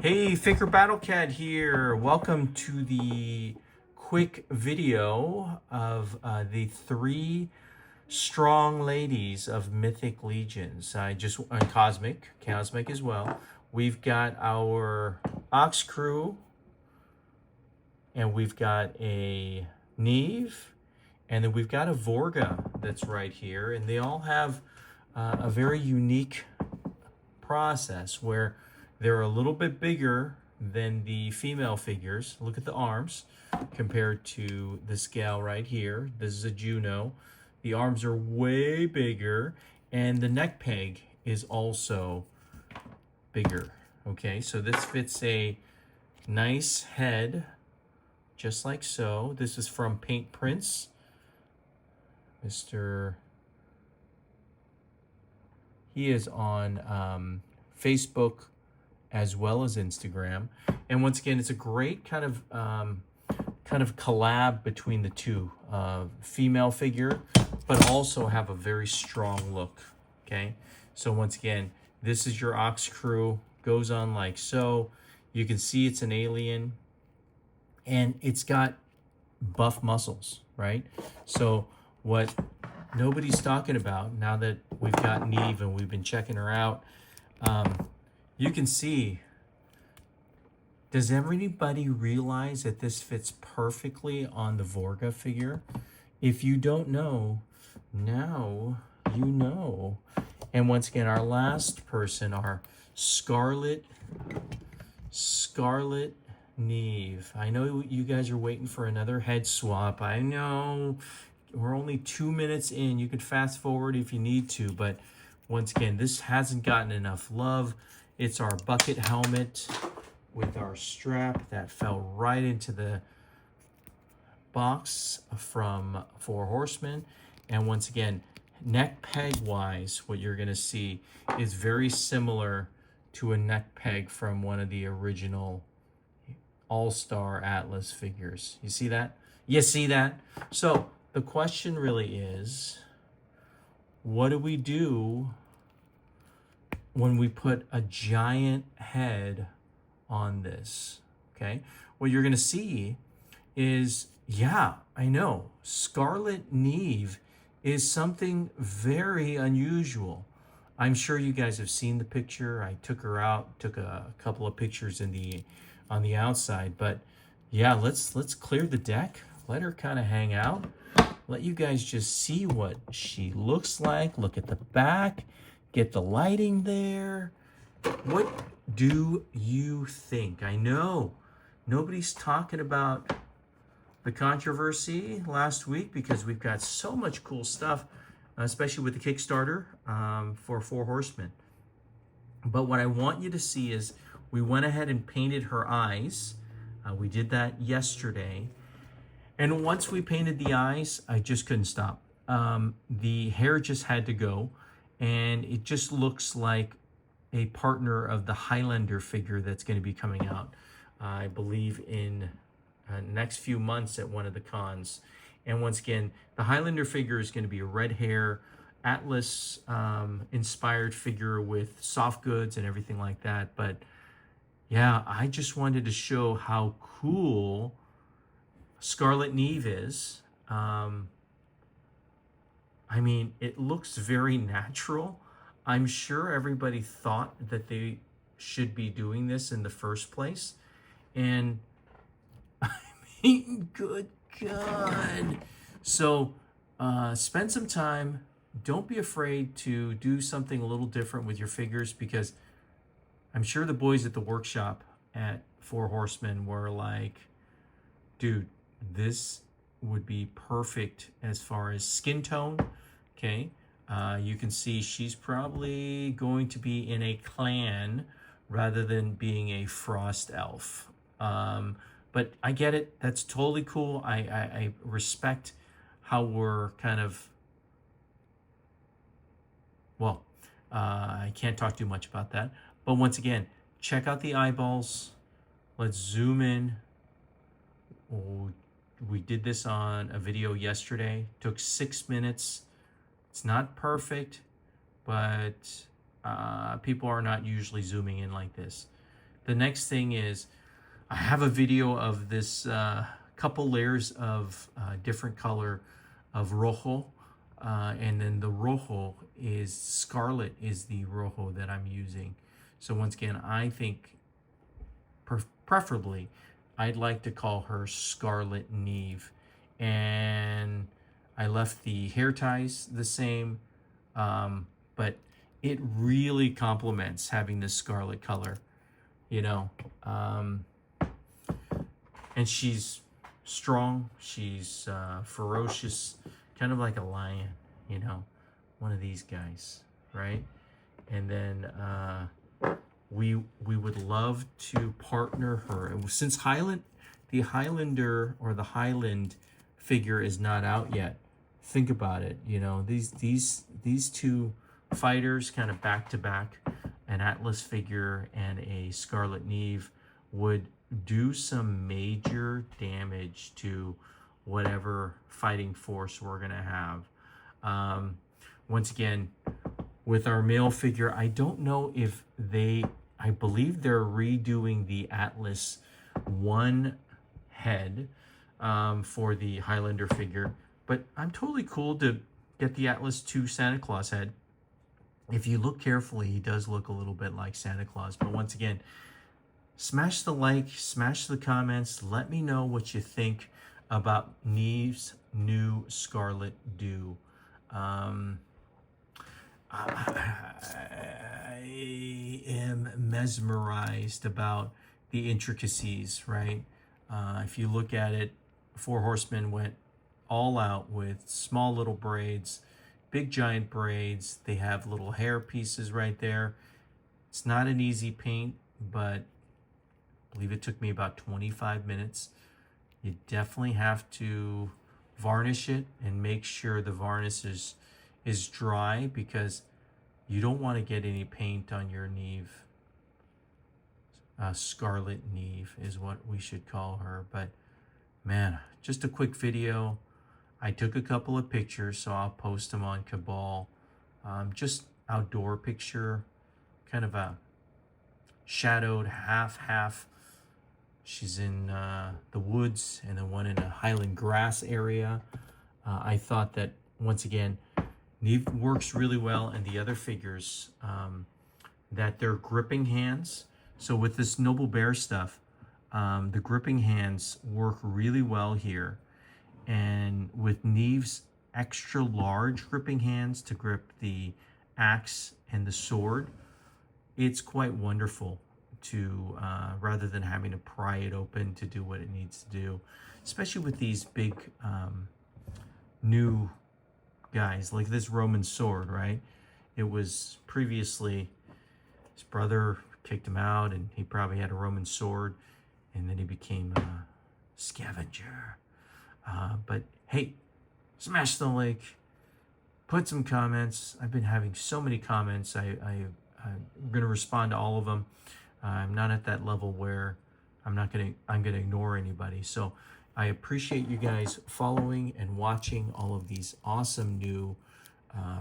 Hey, Faker Battlecat here. Welcome to the quick video of the three strong ladies of Mythic Legions. Cosmic as well. We've got our Ox Crew, and we've got a Neve, and then we've got a Vorga that's right here, and they all have a very unique process where they're a little bit bigger than the female figures. Look at the arms compared to this gal right here. This is a Juno. The arms are way bigger, and the neck peg is also bigger. Okay, so this fits a nice head, just like so. This is from Paint Prince. He is on Facebook as well as Instagram, and once again, it's a great kind of collab between the two, female figure, but also have a very strong look. Okay, so once again, this is your Ox Crew. Goes on like so. You can see it's an alien, and it's got buff muscles, right? So what nobody's talking about now that we've got Neve and we've been checking her out, you can see, does everybody realize that this fits perfectly on the Vorga figure? If you don't know, now you know. And once again, our last person, our Scarlet Neve. I know you guys are waiting for another head swap. I know we're only 2 minutes in. You could fast forward if you need to, but once again, this hasn't gotten enough love. It's our bucket helmet with our strap that fell right into the box from Four Horsemen. And once again, neck peg wise, what you're going to see is very similar to a neck peg from one of the original All-Star Atlas figures. You see that? You see that? So the question really is, what do we do when we put a giant head on this? Okay, what you're going to see is, yeah, I know, Scarlet Neve is something very unusual. I'm sure you guys have seen the picture. I took her out, took a couple of pictures on the outside, but yeah, let's clear the deck, let her kind of hang out, let you guys just see what she looks like. Look at the back, get the lighting there. What do you think? I know nobody's talking about the controversy last week because we've got so much cool stuff, especially with the Kickstarter for Four Horsemen. But what I want you to see is we went ahead and painted her eyes. We did that yesterday. And once we painted the eyes, I just couldn't stop. The hair just had to go. And it just looks like a partner of the Highlander figure that's going to be coming out, I believe, in next few months at one of the cons. And once again, the Highlander figure is going to be a red hair, Atlas inspired figure with soft goods and everything like that. But yeah, I just wanted to show how cool Scarlet Neve is. I mean, it looks very natural. I'm sure everybody thought that they should be doing this in the first place. And I mean, good God. So spend some time. Don't be afraid to do something a little different with your figures, because I'm sure the boys at the workshop at Four Horsemen were like, dude, this would be perfect as far as skin tone. Okay, you can see she's probably going to be in a clan rather than being a frost elf. But I get it. That's totally cool. I respect how we're kind of, well, I can't talk too much about that. But once again, check out the eyeballs. Let's zoom in. Oh, we did this on a video yesterday. Took 6 minutes. It's not perfect, but people are not usually zooming in like this. the next thing is I have a video of this couple layers of different color of rojo. And then the rojo is Scarlet is the rojo that I'm using. So once again, I think preferably I'd like to call her Scarlet Neve. And I left the hair ties the same, but it really complements having this scarlet color, you know. And she's strong, she's ferocious, kind of like a lion, you know, one of these guys, right? And then we would love to partner her. And since the Highlander or the Highland figure is not out yet, think about it. You know, these two fighters kind of back to back, an Atlas figure and a Scarlet Neve, would do some major damage to whatever fighting force we're gonna have. Once again, with our male figure, I don't know if I believe they're redoing the Atlas one head for the Highlander figure, but I'm totally cool to get the Atlas 2 Santa Claus head. If you look carefully, he does look a little bit like Santa Claus. But once again, smash the like, smash the comments, let me know what you think about Neve's new Scarlet Dew. I am mesmerized about the intricacies, right? If you look at it, Four Horsemen went all out with small little braids, big giant braids. They have little hair pieces right there. It's not an easy paint, but I believe it took me about 25 minutes. You definitely have to varnish it and make sure the varnish is dry, because you don't want to get any paint on your Neve. Scarlet Neve is what we should call her. But man, just a quick video. I took a couple of pictures, so I'll post them on Cabal. Just outdoor picture, kind of a shadowed half. She's in the woods, and then one in a highland grass area. I thought that, once again, Neve works really well, and the other figures, that they're gripping hands. So with this Noble Bear stuff, the gripping hands work really well here. And with Neve's extra large gripping hands to grip the axe and the sword, it's quite wonderful to, rather than having to pry it open to do what it needs to do, especially with these big new guys, like this Roman sword, right? It was previously, his brother kicked him out, and he probably had a Roman sword, and then he became a scavenger. But hey, smash the like, put some comments. I've been having so many comments. I'm going to respond to all of them. I'm not at that level where I'm going to ignore anybody. So I appreciate you guys following and watching all of these awesome new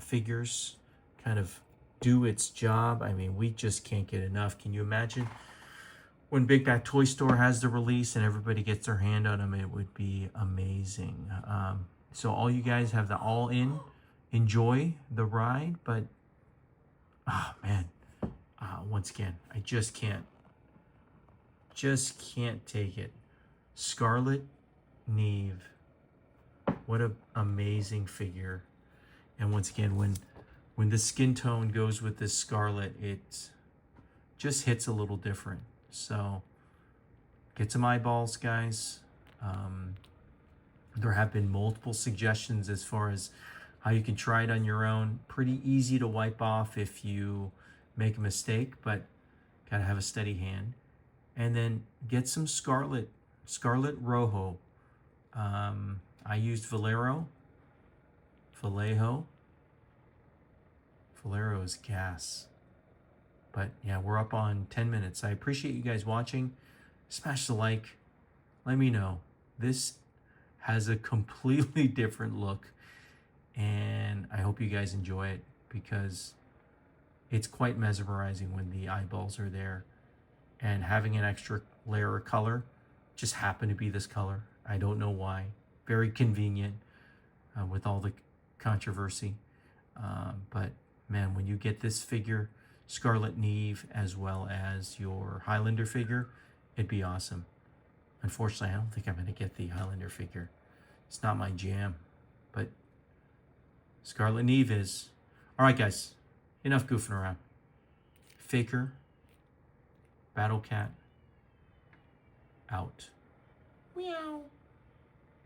figures kind of do its job. I mean, we just can't get enough. Can you imagine when Big Bad Toy Store has the release and everybody gets their hand on them? It would be amazing. So all you guys have the all-in. Enjoy the ride, but oh man, once again, I just can't take it. Scarlet Neve, what an amazing figure. And once again, when the skin tone goes with this scarlet, it just hits a little different. So get some eyeballs, guys. There have been multiple suggestions as far as how you can try it on your own. Pretty easy to wipe off if you make a mistake, but gotta have a steady hand. And then get some Scarlet Rojo. I used Vallejo. Vallejo is gas. But yeah, we're up on 10 minutes. I appreciate you guys watching. Smash the like. Let me know. This has a completely different look, and I hope you guys enjoy it, because it's quite mesmerizing when the eyeballs are there. and having an extra layer of color just happened to be this color. I don't know why. Very convenient with all the controversy. But man, when you get this figure, Scarlet Neve, as well as your Highlander figure, it'd be awesome. Unfortunately, I don't think I'm going to get the Highlander figure. It's not my jam, but Scarlet Neve is. All right, guys, enough goofing around. Faker, Battle Cat, out. Meow.